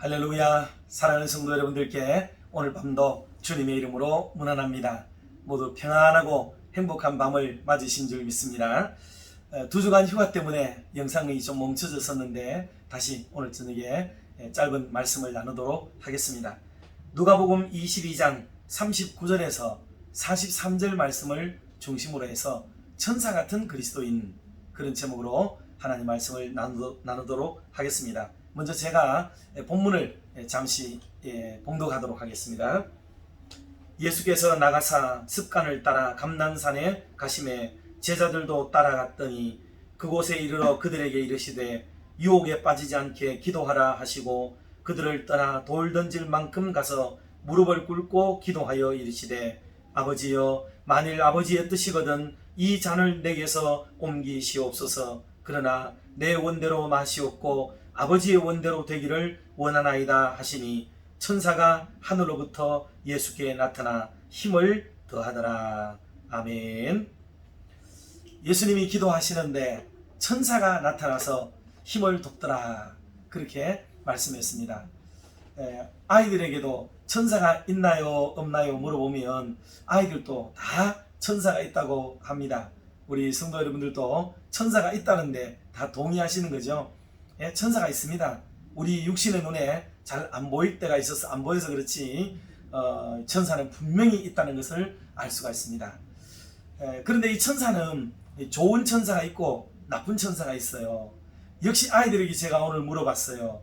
할렐루야. 사랑하는 성도 여러분들께 오늘 밤도 주님의 이름으로 문안합니다. 모두 평안하고 행복한 밤을 맞으신 줄 믿습니다. 2주간 휴가 때문에 영상이 좀 멈춰졌었는데 다시 오늘 저녁에 짧은 말씀을 나누도록 하겠습니다. 누가복음 22장 39절에서 43절 말씀을 중심으로 해서 천사 같은 그리스도인, 그런 제목으로 하나님 말씀을 나누도록 하겠습니다. 먼저 제가 본문을 잠시 봉독하도록 하겠습니다. 예수께서 나가사 습관을 따라 감난산에 가시매 제자들도 따라갔더니 그곳에 이르러 그들에게 이르시되 유혹에 빠지지 않게 기도하라 하시고 그들을 떠나 돌 던질 만큼 가서 무릎을 꿇고 기도하여 이르시되 아버지여, 만일 아버지의 뜻이거든 이 잔을 내게서 옮기시옵소서. 그러나 내 원대로 마시옵고 아버지의 원대로 되기를 원하나이다 하시니 천사가 하늘로부터 예수께 나타나 힘을 더하더라. 아멘. 예수님이 기도하시는데 천사가 나타나서 힘을 돋더라, 그렇게 말씀했습니다. 아이들에게도 천사가 있나요 없나요 물어보면 아이들도 다 천사가 있다고 합니다. 우리 성도 여러분들도 천사가 있다는데 다 동의하시는 거죠? 천사가 있습니다. 우리 육신의 눈에 잘 안 보일 때가 있어서 안 보여서 그렇지 천사는 분명히 있다는 것을 알 수가 있습니다. 그런데 이 천사는 좋은 천사가 있고 나쁜 천사가 있어요. 역시 아이들에게 제가 오늘 물어봤어요.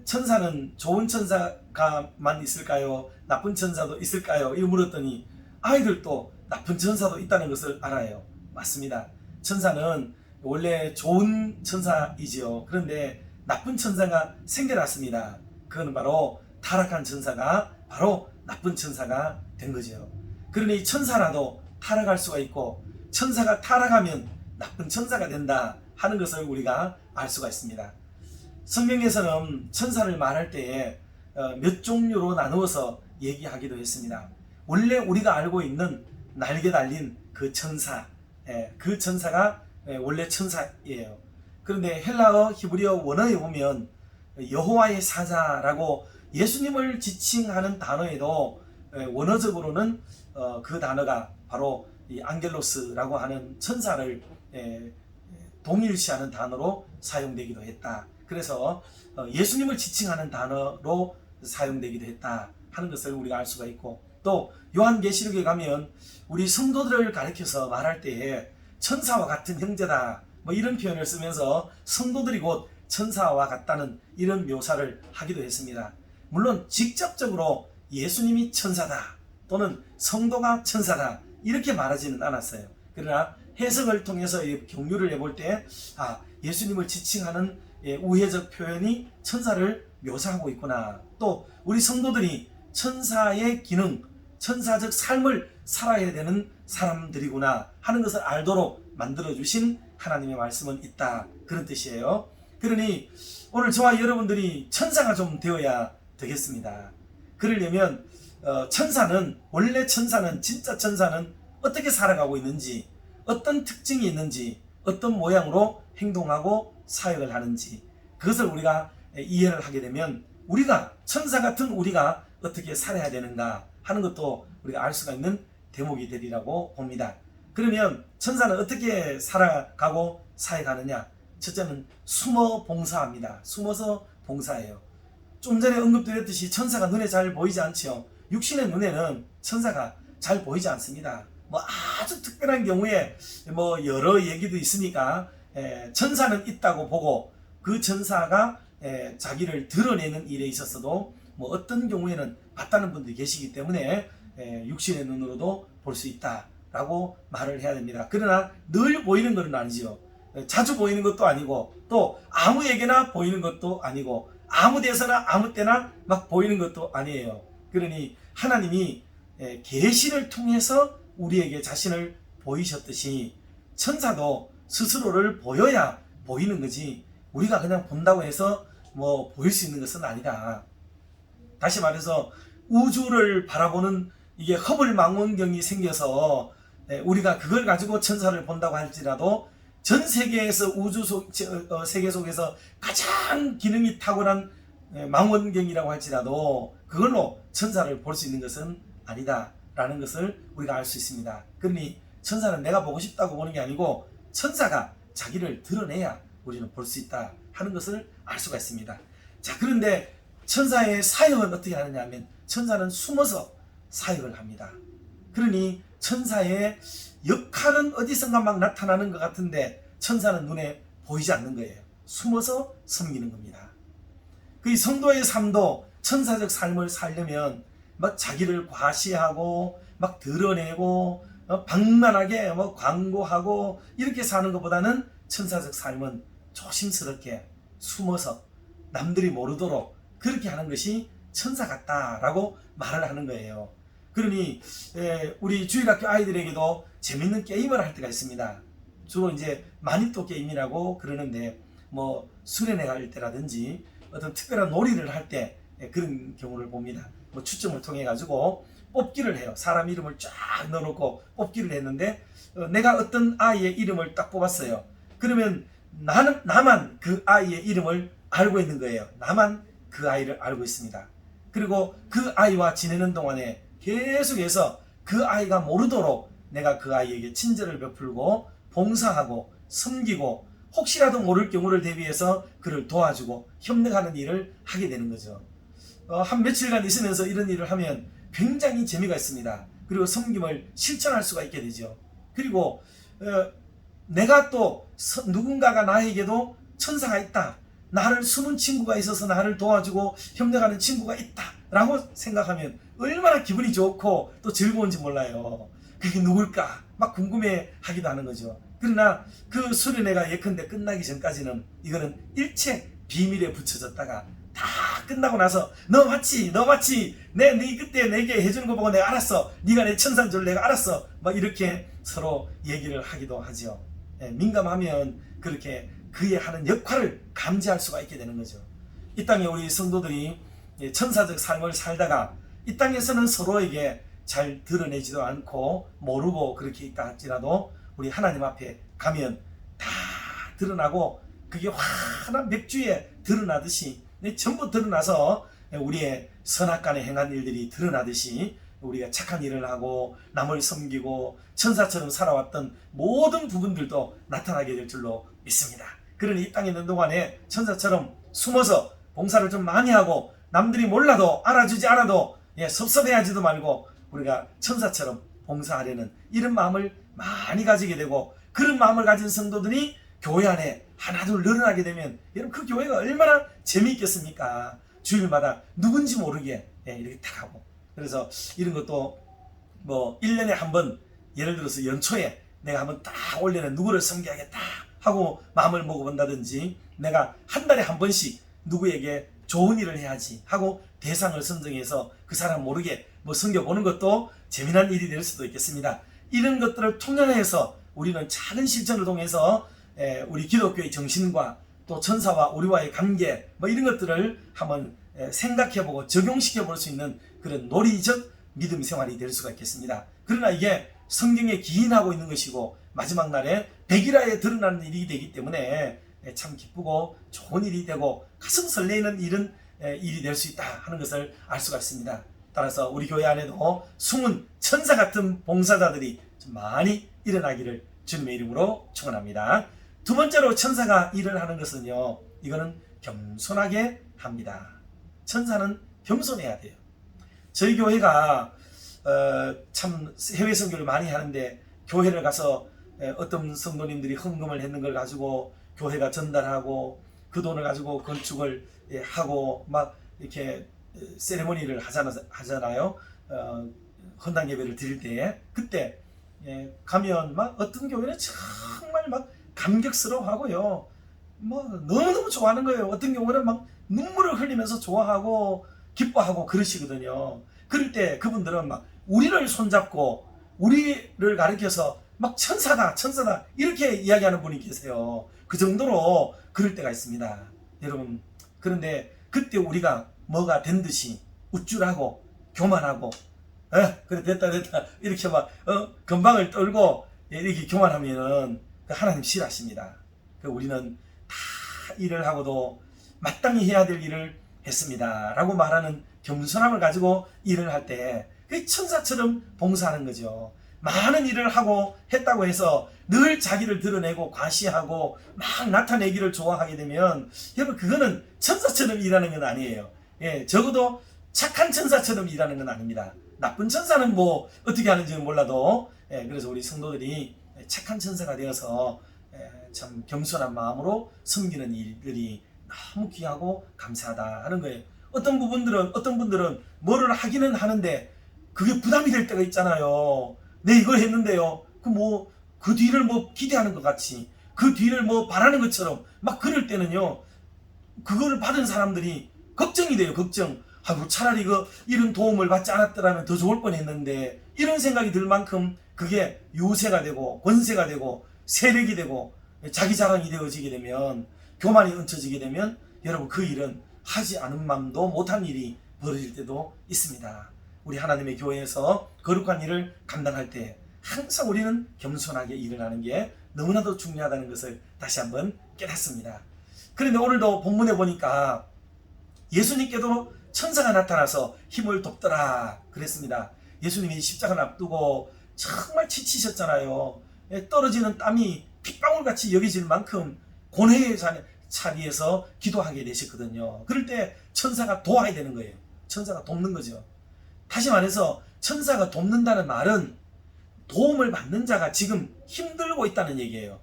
천사는 좋은 천사가만 있을까요? 나쁜 천사도 있을까요? 이거 물었더니 아이들도 나쁜 천사도 있다는 것을 알아요. 맞습니다. 천사는 원래 좋은 천사이지요. 그런데 나쁜 천사가 생겨났습니다. 그건 바로 타락한 천사가 바로 나쁜 천사가 된 거죠. 그러니 천사라도 타락할 수가 있고 천사가 타락하면 나쁜 천사가 된다 하는 것을 우리가 알 수가 있습니다. 성경에서는 천사를 말할 때에 몇 종류로 나누어서 얘기하기도 했습니다. 원래 우리가 알고 있는 날개 달린 그 천사, 그 천사가 원래 천사예요. 그런데 헬라어 히브리어 원어에 보면 여호와의 사자라고 예수님을 지칭하는 단어에도 원어적으로는 그 단어가 바로 이 안겔로스라고 하는 천사를 동일시하는 단어로 사용되기도 했다. 그래서 예수님을 지칭하는 단어로 사용되기도 했다 하는 것을 우리가 알 수가 있고, 또 요한계시록에 가면 우리 성도들을 가리켜서 말할 때에 천사와 같은 형제다 뭐 이런 표현을 쓰면서 성도들이 곧 천사와 같다는 이런 묘사를 하기도 했습니다. 물론 직접적으로 예수님이 천사다 또는 성도가 천사다 이렇게 말하지는 않았어요. 그러나 해석을 통해서 경유를 해볼 때 예수님을 지칭하는 우회적 표현이 천사를 묘사하고 있구나, 또 우리 성도들이 천사의 기능, 천사적 삶을 살아야 되는 사람들이구나 하는 것을 알도록 만들어주신 하나님의 말씀은 있다, 그런 뜻이에요. 그러니 오늘 저와 여러분들이 천사가 좀 되어야 되겠습니다. 그러려면 천사는, 원래 천사는, 진짜 천사는 어떻게 살아가고 있는지, 어떤 특징이 있는지, 어떤 모양으로 행동하고 사역을 하는지, 그것을 우리가 이해를 하게 되면 우리가, 천사 같은 우리가 어떻게 살아야 되는가 하는 것도 우리가 알 수가 있는 대목이 되리라고 봅니다. 그러면 천사는 어떻게 살아가고 사역하느냐? 첫째는 숨어 봉사합니다. 숨어서 봉사해요. 좀 전에 언급드렸듯이 천사가 눈에 잘 보이지 않죠. 육신의 눈에는 천사가 잘 보이지 않습니다. 뭐 아주 특별한 경우에 뭐 여러 얘기도 있으니까 천사는 있다고 보고 그 천사가 자기를 드러내는 일에 있어서도 뭐 어떤 경우에는 봤다는 분들이 계시기 때문에 육신의 눈으로도 볼 수 있다라고 말을 해야 됩니다. 그러나 늘 보이는 것은 아니죠. 자주 보이는 것도 아니고 또 아무에게나 보이는 것도 아니고 아무 데서나 아무 때나 막 보이는 것도 아니에요. 그러니 하나님이 계시를 통해서 우리에게 자신을 보이셨듯이 천사도 스스로를 보여야 보이는 거지 우리가 그냥 본다고 해서 뭐 보일 수 있는 것은 아니다. 다시 말해서 우주를 바라보는 이게 허블 망원경이 생겨서 우리가 그걸 가지고 천사를 본다고 할지라도 전 세계에서 세계 속에서 가장 기능이 탁월한 망원경이라고 할지라도 그걸로 천사를 볼 수 있는 것은 아니다라는 것을 우리가 알 수 있습니다. 그러니 천사는 내가 보고 싶다고 보는 게 아니고 천사가 자기를 드러내야 우리는 볼 수 있다 하는 것을 알 수가 있습니다. 자, 그런데 천사의 사역은 어떻게 하느냐 하면 천사는 숨어서 사역을 합니다. 그러니 천사의 역할은 어디선가 막 나타나는 것 같은데 천사는 눈에 보이지 않는 거예요. 숨어서 섬기는 겁니다. 그 성도의 삶도 천사적 삶을 살려면 막 자기를 과시하고 막 드러내고 방만하게 광고하고 이렇게 사는 것보다는 천사적 삶은 조심스럽게 숨어서 남들이 모르도록 그렇게 하는 것이 천사 같다라고 말을 하는 거예요. 그러니 우리 주일학교 아이들에게도 재밌는 게임을 할 때가 있습니다. 주로 이제 마니또 게임이라고 그러는데 뭐 수련회 갈 때라든지 어떤 특별한 놀이를 할 때 그런 경우를 봅니다. 뭐 추첨을 통해 가지고 뽑기를 해요. 사람 이름을 쫙 넣어놓고 뽑기를 했는데 내가 어떤 아이의 이름을 딱 뽑았어요. 그러면 나만 그 아이의 이름을 알고 있는 거예요. 나만 그 아이를 알고 있습니다. 그리고 그 아이와 지내는 동안에 계속해서 그 아이가 모르도록 내가 그 아이에게 친절을 베풀고 봉사하고 섬기고 혹시라도 모를 경우를 대비해서 그를 도와주고 협력하는 일을 하게 되는 거죠. 한 며칠간 있으면서 이런 일을 하면 굉장히 재미가 있습니다. 그리고 섬김을 실천할 수가 있게 되죠. 그리고 내가 또 누군가가 나에게도 천사가 있다, 나를 숨은 친구가 있어서 나를 도와주고 협력하는 친구가 있다 라고 생각하면 얼마나 기분이 좋고 또 즐거운지 몰라요. 그게 누굴까 막 궁금해 하기도 하는 거죠. 그러나 그 수련회가 예컨대 끝나기 전까지는 이거는 일체 비밀에 붙여졌다가 다 끝나고 나서 너 맞지 네 그때 내게 해주는 거 보고 내가 알았어, 네가 내 천사인 줄 내가 알았어, 막 이렇게 서로 얘기를 하기도 하죠. 민감하면 그렇게 그의 하는 역할을 감지할 수가 있게 되는 거죠. 이 땅에 우리 성도들이 천사적 삶을 살다가 이 땅에서는 서로에게 잘 드러내지도 않고 모르고 그렇게 있다 할지라도 우리 하나님 앞에 가면 다 드러나고 그게 환한 맥주에 드러나듯이 전부 드러나서 우리의 선악간에 행한 일들이 드러나듯이 우리가 착한 일을 하고 남을 섬기고 천사처럼 살아왔던 모든 부분들도 나타나게 될 줄로 믿습니다. 그러니 이 땅에 있는 동안에 천사처럼 숨어서 봉사를 좀 많이 하고 남들이 몰라도 알아주지 않아도 섭섭해하지도 말고 우리가 천사처럼 봉사하려는 이런 마음을 많이 가지게 되고, 그런 마음을 가진 성도들이 교회 안에 하나둘 늘어나게 되면 여러분 그 교회가 얼마나 재미있겠습니까? 주일마다 누군지 모르게 이렇게 딱 하고, 그래서 이런 것도 뭐 1년에 한 번 예를 들어서 연초에 내가 한번 딱 올해는 누구를 섬겨야겠다 하고 마음을 먹어본다든지, 내가 한 달에 한 번씩 누구에게 좋은 일을 해야지 하고 대상을 선정해서 그 사람 모르게 뭐 섬겨보는 것도 재미난 일이 될 수도 있겠습니다. 이런 것들을 통해서 우리는 작은 실천을 통해서 우리 기독교의 정신과 또 천사와 우리와의 관계 뭐 이런 것들을 한번 생각해보고 적용시켜볼 수 있는 그런 논리적 믿음 생활이 될 수가 있겠습니다. 그러나 이게 성경에 기인하고 있는 것이고 마지막 날에 백일하에 드러나는 일이 되기 때문에 참 기쁘고 좋은 일이 되고 가슴 설레이는 일은 일이 될 수 있다 하는 것을 알 수가 있습니다. 따라서 우리 교회 안에도 숨은 천사 같은 봉사자들이 좀 많이 일어나기를 주님의 이름으로 축원합니다. 두 번째로 천사가 일을 하는 것은요, 이거는 겸손하게 합니다. 천사는 겸손해야 돼요. 저희 교회가 참 해외 선교를 많이 하는데 교회를 가서 어떤 성도님들이 헌금을 했는 걸 가지고 교회가 전달하고 그 돈을 가지고 건축을 하고 막 이렇게 세레모니를 하잖아요. 헌당 예배를 드릴 때 그때 가면 막 어떤 교회는 정말 막 감격스러워하고요, 뭐 너무너무 좋아하는 거예요. 어떤 경우는 막 눈물을 흘리면서 좋아하고 기뻐하고 그러시거든요. 그럴 때 그분들은 막 우리를 손잡고 우리를 가리켜서 막 천사다 이렇게 이야기하는 분이 계세요. 그 정도로 그럴 때가 있습니다. 여러분, 그런데 그때 우리가 뭐가 된 듯이 우쭐하고 교만하고 그래 됐다 이렇게 막 건방을 떨고 이렇게 교만하면은 하나님 싫어하십니다. 우리는 다 일을 하고도 마땅히 해야 될 일을 했습니다 라고 말하는 겸손함을 가지고 일을 할 때 천사처럼 봉사하는 거죠. 많은 일을 하고 했다고 해서 늘 자기를 드러내고 과시하고 막 나타내기를 좋아하게 되면 여러분 그거는 천사처럼 일하는 건 아니에요. 적어도 착한 천사처럼 일하는 건 아닙니다. 나쁜 천사는 뭐 어떻게 하는지는 몰라도 그래서 우리 성도들이 착한 천사가 되어서 참 겸손한 마음으로 섬기는 일들이 너무 귀하고 감사하다 하는 거예요. 어떤 분들은 뭐를 하기는 하는데 그게 부담이 될 때가 있잖아요. 네, 이걸 했는데요. 그 뒤를 뭐 기대하는 것 같이, 그 뒤를 뭐 바라는 것처럼 막 그럴 때는요, 그거를 받은 사람들이 걱정이 돼요, 걱정. 아이고, 차라리 이런 도움을 받지 않았더라면 더 좋을 뻔 했는데, 이런 생각이 들 만큼 그게 요새가 되고, 권세가 되고, 세력이 되고, 자기 자랑이 되어지게 되면, 교만이 얹혀지게 되면, 여러분 그 일은 하지 않은 맘도 못한 일이 벌어질 때도 있습니다. 우리 하나님의 교회에서 거룩한 일을 감당할 때 항상 우리는 겸손하게 일을 하는 게 너무나도 중요하다는 것을 다시 한번 깨닫습니다. 그런데 오늘도 본문에 보니까 예수님께도 천사가 나타나서 힘을 돕더라 그랬습니다. 예수님이 십자가를 앞두고 정말 지치셨잖아요. 떨어지는 땀이 핏방울같이 여겨질 만큼 고뇌의 자리에서 기도하게 되셨거든요. 그럴 때 천사가 도와야 되는 거예요. 천사가 돕는 거죠. 다시 말해서 천사가 돕는다는 말은 도움을 받는 자가 지금 힘들고 있다는 얘기예요.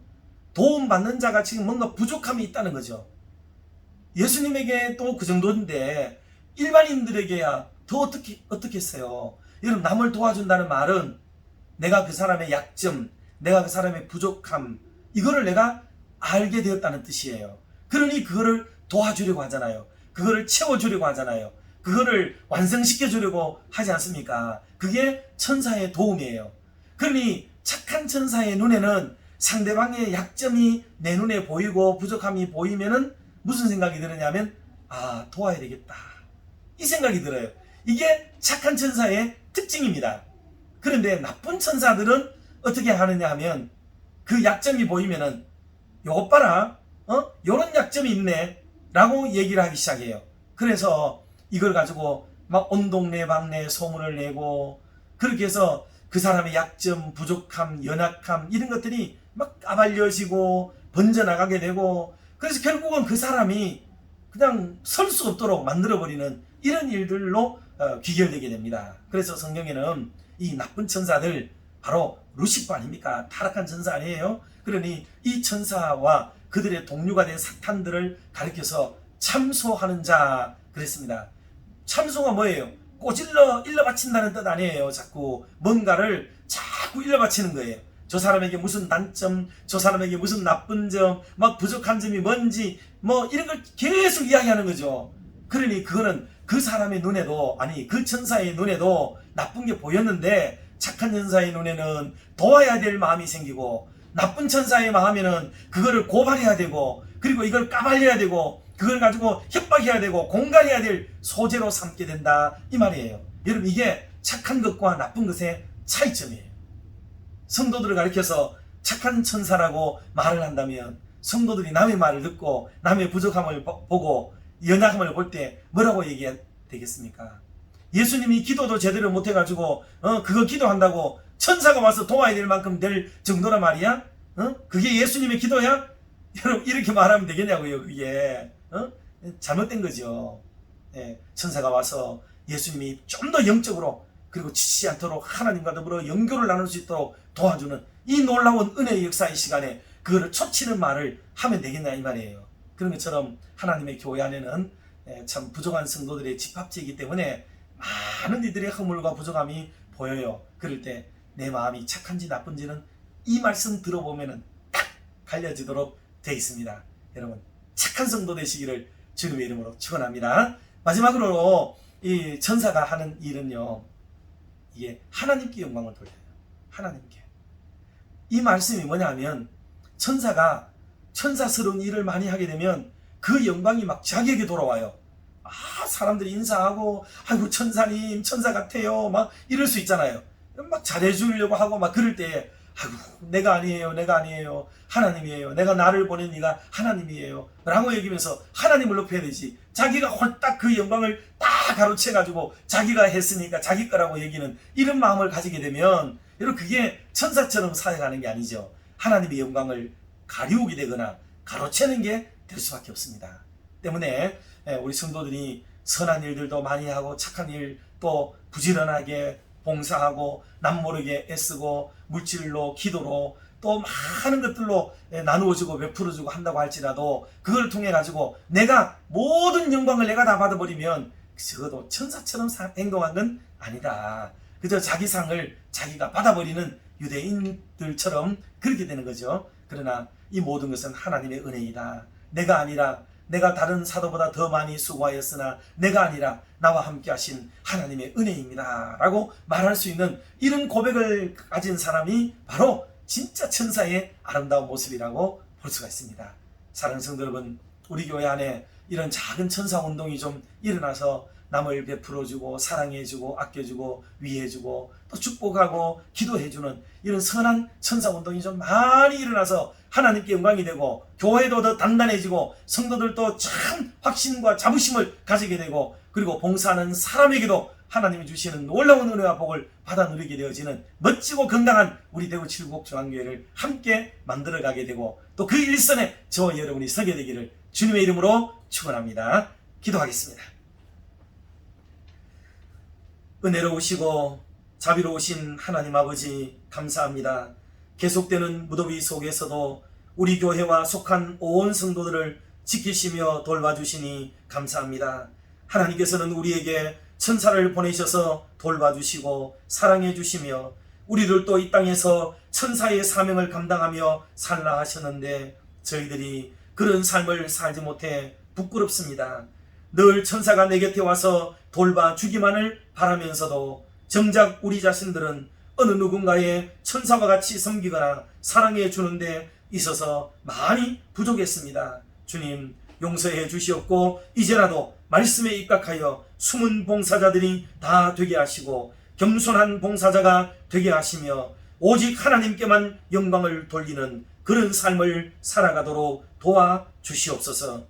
도움받는 자가 지금 뭔가 부족함이 있다는 거죠. 예수님에게 또 그 정도인데 일반인들에게야 더 어떻게 했어요? 여러분, 남을 도와준다는 말은 내가 그 사람의 약점, 내가 그 사람의 부족함, 이거를 내가 알게 되었다는 뜻이에요. 그러니 그거를 도와주려고 하잖아요. 그거를 채워주려고 하잖아요. 그거를 완성시켜 주려고 하지 않습니까? 그게 천사의 도움이에요. 그러니 착한 천사의 눈에는 상대방의 약점이 내 눈에 보이고 부족함이 보이면은 무슨 생각이 드느냐면, 아, 도와야 되겠다, 이 생각이 들어요. 이게 착한 천사의 특징입니다. 그런데 나쁜 천사들은 어떻게 하느냐 하면, 그 약점이 보이면은 요것 봐라, 요런 약점이 있네 라고 얘기를 하기 시작해요. 그래서 이걸 가지고 막 온 동네 방네 소문을 내고, 그렇게 해서 그 사람의 약점, 부족함, 연약함, 이런 것들이 막 까발려지고 번져나가게 되고, 그래서 결국은 그 사람이 그냥 설 수 없도록 만들어버리는 이런 일들로 귀결되게 됩니다. 그래서 성경에는 이 나쁜 천사들, 바로 루시퍼 아닙니까? 타락한 천사 아니에요? 그러니 이 천사와 그들의 동료가 된 사탄들을 가리켜서 참소하는 자 그랬습니다. 참소가 뭐예요? 꼬질러 일러 바친다는 뜻 아니에요. 뭔가를 자꾸 일러 바치는 거예요. 저 사람에게 무슨 단점, 저 사람에게 무슨 나쁜 점, 막 부족한 점이 뭔지, 뭐 이런 걸 계속 이야기하는 거죠. 그러니 그거는 그 사람의 눈에도, 아니 그 천사의 눈에도 나쁜 게 보였는데, 착한 천사의 눈에는 도와야 될 마음이 생기고, 나쁜 천사의 마음에는 그거를 고발해야 되고, 그리고 이걸 까발려야 되고, 그걸 가지고 협박해야 되고 공갈해야 될 소재로 삼게 된다, 이 말이에요. 여러분, 이게 착한 것과 나쁜 것의 차이점이에요. 성도들을 가리켜서 착한 천사라고 말을 한다면, 성도들이 남의 말을 듣고 남의 부족함을 보고 연약함을 볼 때 뭐라고 얘기해야 되겠습니까? 예수님이 기도도 제대로 못해가지고 그거 기도한다고 천사가 와서 도와야 될 만큼 될 정도란 말이야? 그게 예수님의 기도야? 여러분, 이렇게 말하면 되겠냐고요. 그게 잘못된 거죠. 천사가 와서 예수님이 좀 더 영적으로, 그리고 지치지 않도록 하나님과 더불어 연결을 나눌 수 있도록 도와주는 이 놀라운 은혜의 역사의 시간에 그거를 초치는 말을 하면 되겠냐, 이 말이에요. 그런 것처럼 하나님의 교회 안에는 참 부족한 성도들의 집합지이기 때문에 많은 이들의 허물과 부족함이 보여요. 그럴 때 내 마음이 착한지 나쁜지는 이 말씀 들어보면은 딱 갈려지도록 되어 있습니다. 여러분, 착한 성도 되시기를 주님의 이름으로 축원합니다. 마지막으로 이 천사가 하는 일은요, 이게 하나님께 영광을 돌려요. 하나님께. 이 말씀이 뭐냐면, 천사가 천사스러운 일을 많이 하게 되면 그 영광이 막 자기에게 돌아와요. 사람들이 인사하고, 아이고 천사님 천사 같아요, 막 이럴 수 있잖아요. 막 잘해주려고 하고 막 그럴 때, 아이고, 내가 아니에요, 내가 아니에요, 하나님이에요, 내가 나를 보낸 이가 하나님이에요 라고 얘기하면서 하나님을 높여야 되지. 자기가 홀딱 그 영광을 딱 가로채가지고 자기가 했으니까 자기 거라고 얘기는 이런 마음을 가지게 되면 여러분, 그게 천사처럼 사역하는 게 아니죠. 하나님의 영광을 가리우게 되거나 가로채는 게 될 수밖에 없습니다. 때문에 우리 성도들이 선한 일들도 많이 하고 착한 일 또 부지런하게 봉사하고 남모르게 애쓰고 물질로 기도로 또 많은 것들로 나누어주고 베풀어주고 한다고 할지라도 그걸 통해 가지고 내가 모든 영광을 내가 다 받아버리면 적어도 천사처럼 행동한 건 아니다. 그저 자기 상을 자기가 받아버리는 유대인들처럼 그렇게 되는 거죠. 그러나 이 모든 것은 하나님의 은혜이다. 내가 아니라, 내가 다른 사도보다 더 많이 수고하였으나 내가 아니라 나와 함께 하신 하나님의 은혜입니다 라고 말할 수 있는 이런 고백을 가진 사람이 바로 진짜 천사의 아름다운 모습이라고 볼 수가 있습니다. 사랑하는 성도 여러분, 우리 교회 안에 이런 작은 천사 운동이 좀 일어나서 남을 베풀어주고 사랑해주고 아껴주고 위해주고 또 축복하고 기도해주는 이런 선한 천사 운동이 좀 많이 일어나서 하나님께 영광이 되고 교회도 더 단단해지고 성도들도 참 확신과 자부심을 가지게 되고 그리고 봉사하는 사람에게도 하나님이 주시는 놀라운 은혜와 복을 받아 누리게 되어지는 멋지고 건강한 우리 대구 칠곡중앙교회를 함께 만들어가게 되고 또 그 일선에 저와 여러분이 서게 되기를 주님의 이름으로 축원합니다. 기도하겠습니다. 은혜로우시고 자비로우신 하나님 아버지, 감사합니다. 계속되는 무더위 속에서도 우리 교회와 속한 온 성도들을 지키시며 돌봐주시니 감사합니다. 하나님께서는 우리에게 천사를 보내셔서 돌봐주시고 사랑해주시며 우리들도 이 땅에서 천사의 사명을 감당하며 살라 하셨는데 저희들이 그런 삶을 살지 못해 부끄럽습니다. 늘 천사가 내 곁에 와서 돌봐주기만을 바라면서도 정작 우리 자신들은 어느 누군가의 천사와 같이 섬기거나 사랑해 주는데 있어서 많이 부족했습니다. 주님, 용서해 주시옵고 이제라도 말씀에 입각하여 숨은 봉사자들이 다 되게 하시고 겸손한 봉사자가 되게 하시며 오직 하나님께만 영광을 돌리는 그런 삶을 살아가도록 도와주시옵소서.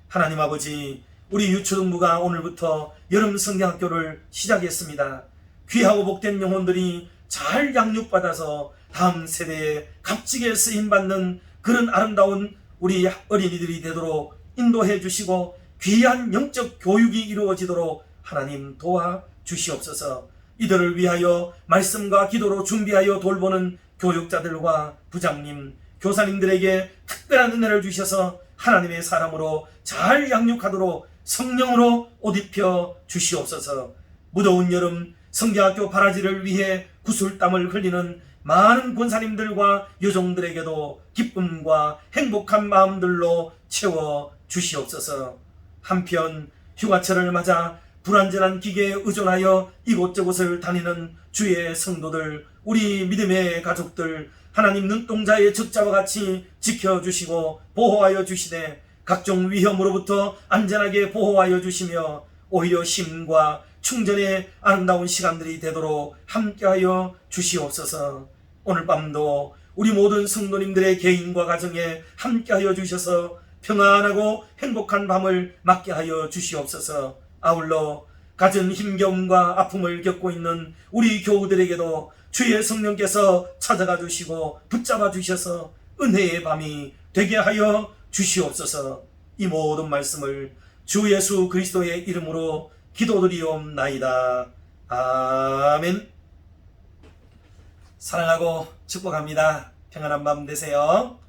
하나님 아버지, 우리 유초등부가 오늘부터 여름 성경학교를 시작했습니다. 귀하고 복된 영혼들이 잘 양육받아서 다음 세대에 값지게 쓰임받는 그런 아름다운 우리 어린이들이 되도록 인도해 주시고 귀한 영적 교육이 이루어지도록 하나님 도와주시옵소서. 이들을 위하여 말씀과 기도로 준비하여 돌보는 교육자들과 부장님, 교사님들에게 특별한 은혜를 주셔서 하나님의 사람으로 잘 양육하도록 성령으로 옷 입혀 주시옵소서. 무더운 여름 성경학교 바라지를 위해 구슬땀을 흘리는 많은 권사님들과 요정들에게도 기쁨과 행복한 마음들로 채워 주시옵소서. 한편 휴가철을 맞아 불완전한 기계에 의존하여 이곳저곳을 다니는 주의 성도들, 우리 믿음의 가족들, 하나님 눈동자의 적자와 같이 지켜주시고 보호하여 주시되 각종 위험으로부터 안전하게 보호하여 주시며 오히려 쉼과 충전의 아름다운 시간들이 되도록 함께하여 주시옵소서. 오늘 밤도 우리 모든 성도님들의 개인과 가정에 함께하여 주셔서 평안하고 행복한 밤을 맞게 하여 주시옵소서. 아울러 갖은 힘겨움과 아픔을 겪고 있는 우리 교우들에게도 주의 성령께서 찾아가 주시고 붙잡아 주셔서 은혜의 밤이 되게 하여 주시옵소서. 이 모든 말씀을 주 예수 그리스도의 이름으로 기도드리옵나이다. 아멘. 사랑하고 축복합니다. 평안한 밤 되세요.